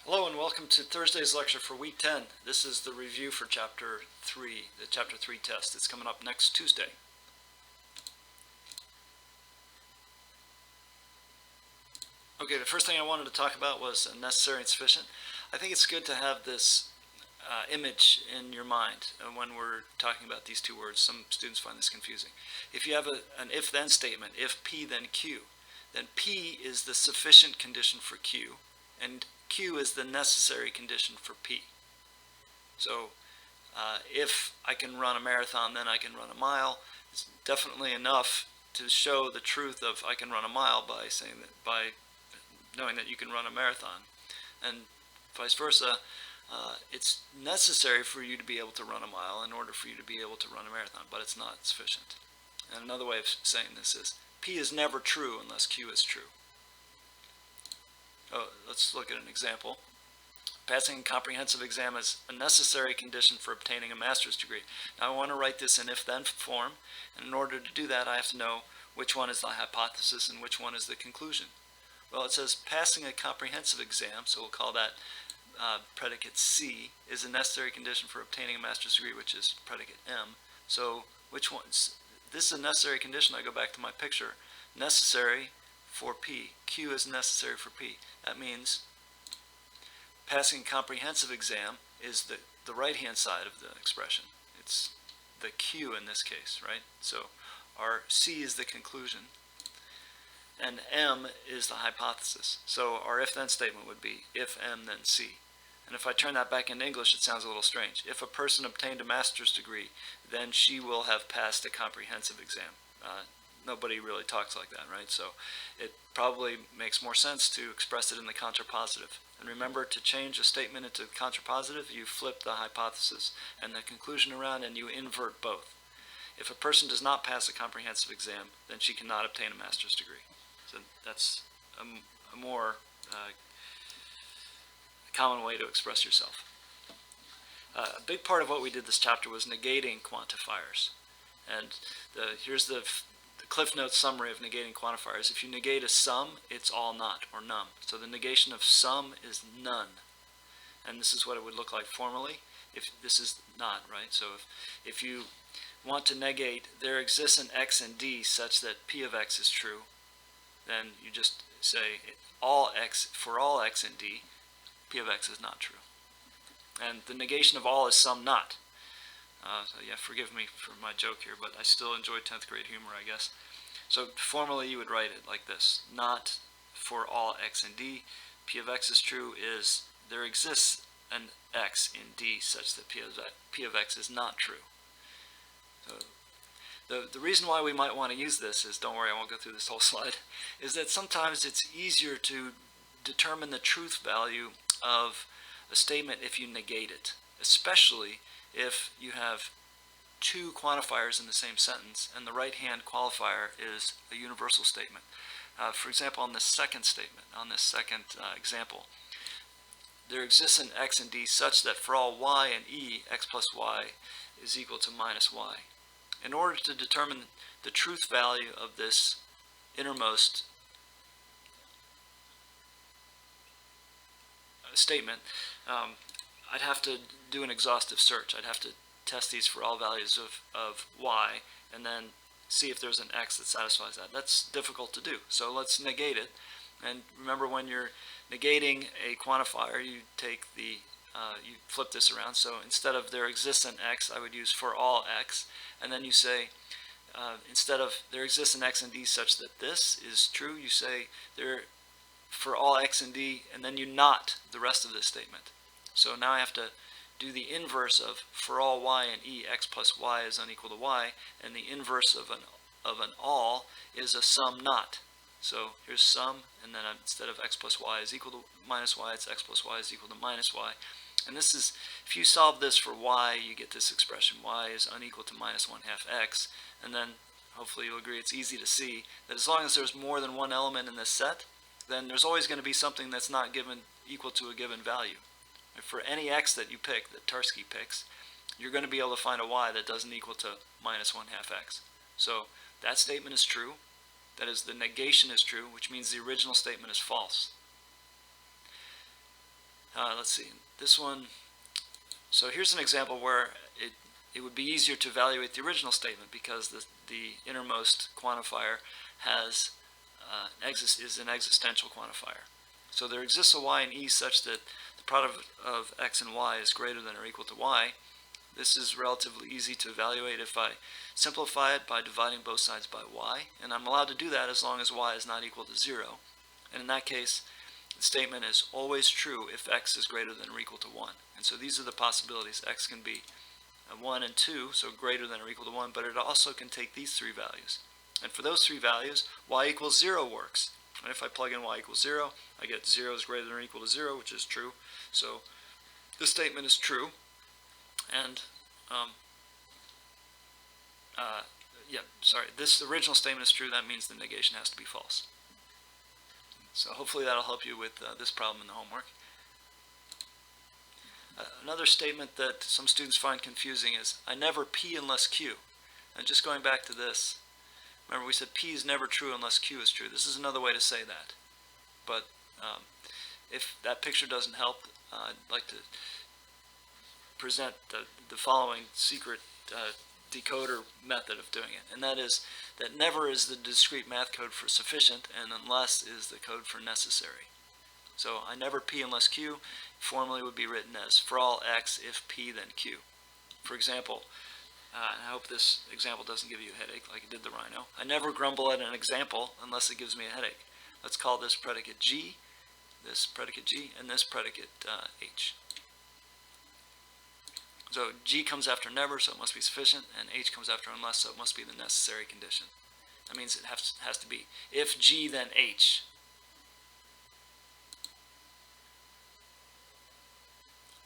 Hello and welcome to Thursday's lecture for week 10. This is the review for chapter 3, the chapter 3 test. It's coming up next Tuesday. Okay, the first thing I wanted to talk about was necessary and sufficient. I think it's good to have this image in your mind when we're talking about these two words. Some students find this confusing. If you have an if-then statement, if P then Q, then P is the sufficient condition for Q, and Q is the necessary condition for P. So if I can run a marathon, then I can run a mile. It's definitely enough to show the truth of I can run a mile by saying that, by knowing that you can run a marathon, and vice versa. It's necessary for you to be able to run a mile in order for you to be able to run a marathon, but it's not sufficient. And another way of saying this is P is never true unless Q is true. Let's look at an example. Passing a comprehensive exam is a necessary condition for obtaining a master's degree. Now I want to write this in if-then form, and in order to do that I have to know which one is the hypothesis and which one is the conclusion. Well, it says passing a comprehensive exam, so we'll call that predicate C, is a necessary condition for obtaining a master's degree, which is predicate M. So which one's? This is a necessary condition. I go back to my picture. Necessary for P. Q is necessary for P. That means passing a comprehensive exam is the right-hand side of the expression. It's the Q in this case, right? So our C is the conclusion, and M is the hypothesis. So our if-then statement would be if M, then C. And if I turn that back into English, it sounds a little strange. If a person obtained a master's degree, then she will have passed a comprehensive exam. Nobody really talks like that, right? So it probably makes more sense to express it in the contrapositive. And remember, to change a statement into contrapositive, you flip the hypothesis and the conclusion around and you invert both. If a person does not pass a comprehensive exam, then she cannot obtain a master's degree. So that's a more common way to express yourself. A big part of what we did this chapter was negating quantifiers. And here's the Cliff Notes summary of negating quantifiers. If you negate a sum, it's all not, or none. So the negation of sum is none. And this is what it would look like formally if this is not, right? So if you want to negate there exists an x and d such that p of x is true, then you just say all x, for all x and d, p of x is not true. And the negation of all is sum not. So yeah, forgive me for my joke here, but I still enjoy 10th grade humor, I guess. So formally you would write it like this. Not for all x and d, p of x is true is there exists an x in d such that p of x is not true. So the reason why we might want to use this is, don't worry, I won't go through this whole slide, is that sometimes it's easier to determine the truth value of a statement if you negate it, especially if you have two quantifiers in the same sentence and the right-hand qualifier is a universal statement. For example, on this second statement, on this second example, there exists an x and d such that for all y and e, x plus y is equal to minus y. In order to determine the truth value of this innermost statement, I'd have to do an exhaustive search. I'd have to test these for all values of y and then see if there's an x that satisfies that. That's difficult to do. So let's negate it. And remember, when you're negating a quantifier, you take the you flip this around. So instead of there exists an x, I would use for all x, and then you say instead of there exists an x and d such that this is true, you say there for all x and d, and then you not the rest of this statement. So now I have to do the inverse of for all y and e, x plus y is unequal to y, and the inverse of an all is a sum not. So here's sum, and then instead of x plus y is equal to minus y, it's x plus y is equal to minus y. And this is, if you solve this for y, you get this expression, y is unequal to minus 1/2 x, and then hopefully you'll agree it's easy to see that as long as there's more than one element in this set, then there's always going to be something that's not given equal to a given value. For any x that you pick, that Tarski picks, you're going to be able to find a y that doesn't equal to minus 1/2 x. So that statement is true. That is, the negation is true, which means the original statement is false. Let's see, this one. So here's an example where it would be easier to evaluate the original statement because the innermost quantifier has is an existential quantifier. So there exists a y and e such that the product of x and y is greater than or equal to y. This is relatively easy to evaluate if I simplify it by dividing both sides by y, and I'm allowed to do that as long as y is not equal to 0. And in that case, the statement is always true if x is greater than or equal to 1. And so these are the possibilities. X can be 1 and 2, so greater than or equal to 1, but it also can take these three values. And for those three values, y equals 0 works. And if I plug in y equals 0, I get 0 is greater than or equal to 0, which is true. So this statement is true. And, this original statement is true. That means the negation has to be false. So hopefully that'll help you with this problem in the homework. Another statement that some students find confusing is, I never p unless q. And just going back to this, remember we said p is never true unless q is true. This is another way to say that. But if that picture doesn't help, I'd like to present the following secret decoder method of doing it. And that is that never is the discrete math code for sufficient, and unless is the code for necessary. So I never p unless q formally would be written as for all x if p then q. For example, I hope this example doesn't give you a headache like it did the rhino. I never grumble at an example unless it gives me a headache. Let's call this predicate g, this predicate g, and this predicate h. So g comes after never, so it must be sufficient, and h comes after unless, so it must be the necessary condition. That means it has to be if g then h.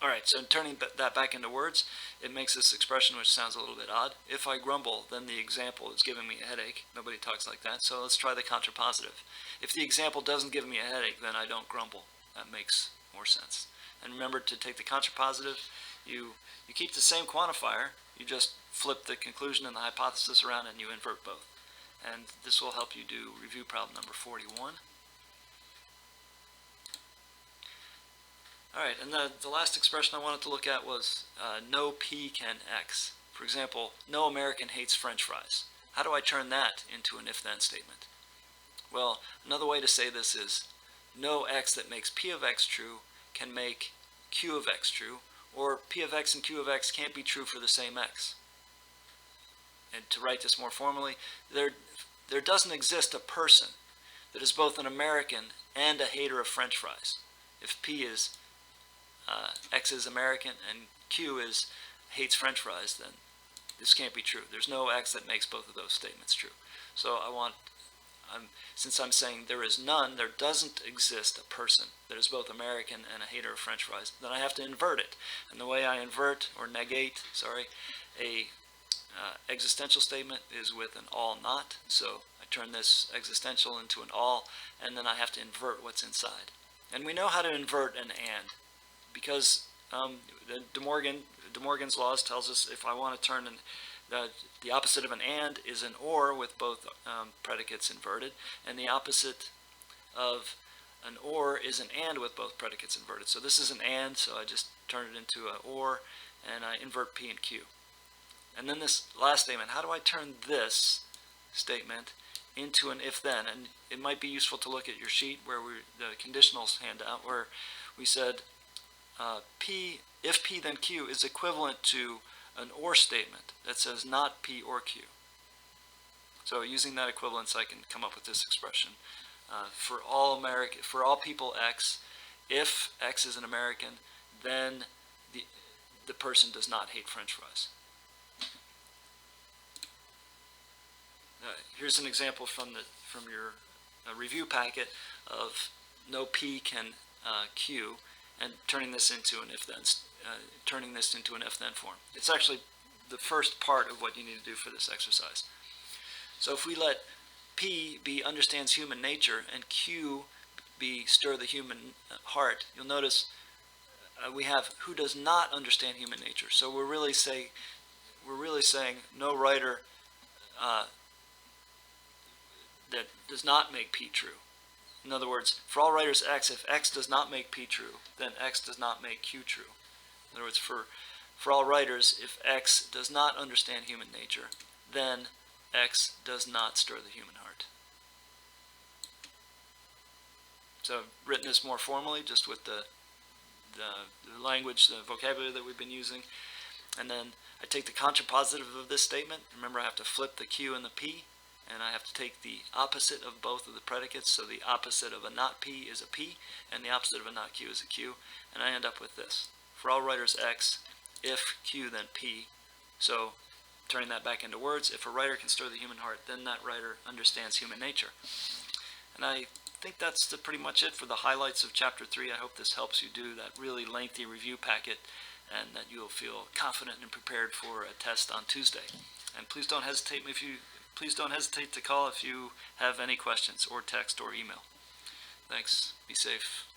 Alright, so turning that back into words, it makes this expression which sounds a little bit odd. If I grumble, then the example is giving me a headache. Nobody talks like that, so let's try the contrapositive. If the example doesn't give me a headache, then I don't grumble. That makes more sense. And remember, to take the contrapositive, you keep the same quantifier, you just flip the conclusion and the hypothesis around and you invert both. And this will help you do review problem number 41. Alright, and the last expression I wanted to look at was no p can x. For example, no American hates French fries. How do I turn that into an if-then statement? Well, another way to say this is no x that makes p of x true can make q of x true, or p of x and q of x can't be true for the same x. And to write this more formally, there doesn't exist a person that is both an American and a hater of French fries. If p is x is American and q is hates French fries, then this can't be true. There's no x that makes both of those statements true. So since I'm saying there is none, there doesn't exist a person that is both American and a hater of French fries, then I have to invert it. And the way I invert, or negate, a existential statement is with an all not. So I turn this existential into an all, and then I have to invert what's inside. And we know how to invert an and, because De Morgan's laws tells us if I want to turn the opposite of an and is an or with both predicates inverted, and the opposite of an or is an and with both predicates inverted. So this is an and, so I just turn it into an or, and I invert p and q. And then this last statement, how do I turn this statement into an if-then? And it might be useful to look at your sheet where the conditionals handout, where we said if p then q is equivalent to an or statement that says not p or q. So using that equivalence, I can come up with this expression. For all people x, if x is an American, then the person does not hate French fries. Here's an example from your review packet of no p can q, and turning this into an if-then form. It's actually the first part of what you need to do for this exercise. So if we let p be understands human nature and q be stir the human heart, you'll notice we have who does not understand human nature. So we're really saying no writer that does not make p true. In other words, for all writers X, if X does not make P true, then X does not make Q true. In other words, for all writers, if X does not understand human nature, then X does not stir the human heart. So I've written this more formally, just with the language, the vocabulary that we've been using. And then I take the contrapositive of this statement. Remember, I have to flip the Q and the P, and I have to take the opposite of both of the predicates. So the opposite of a not P is a P, and the opposite of a not Q is a Q. And I end up with this. For all writers X, if Q, then P. So turning that back into words, if a writer can stir the human heart, then that writer understands human nature. And I think that's pretty much it for the highlights of Chapter 3. I hope this helps you do that really lengthy review packet, and that you'll feel confident and prepared for a test on Tuesday. And please don't hesitate to call if you have any questions, or text or email. Thanks. Be safe.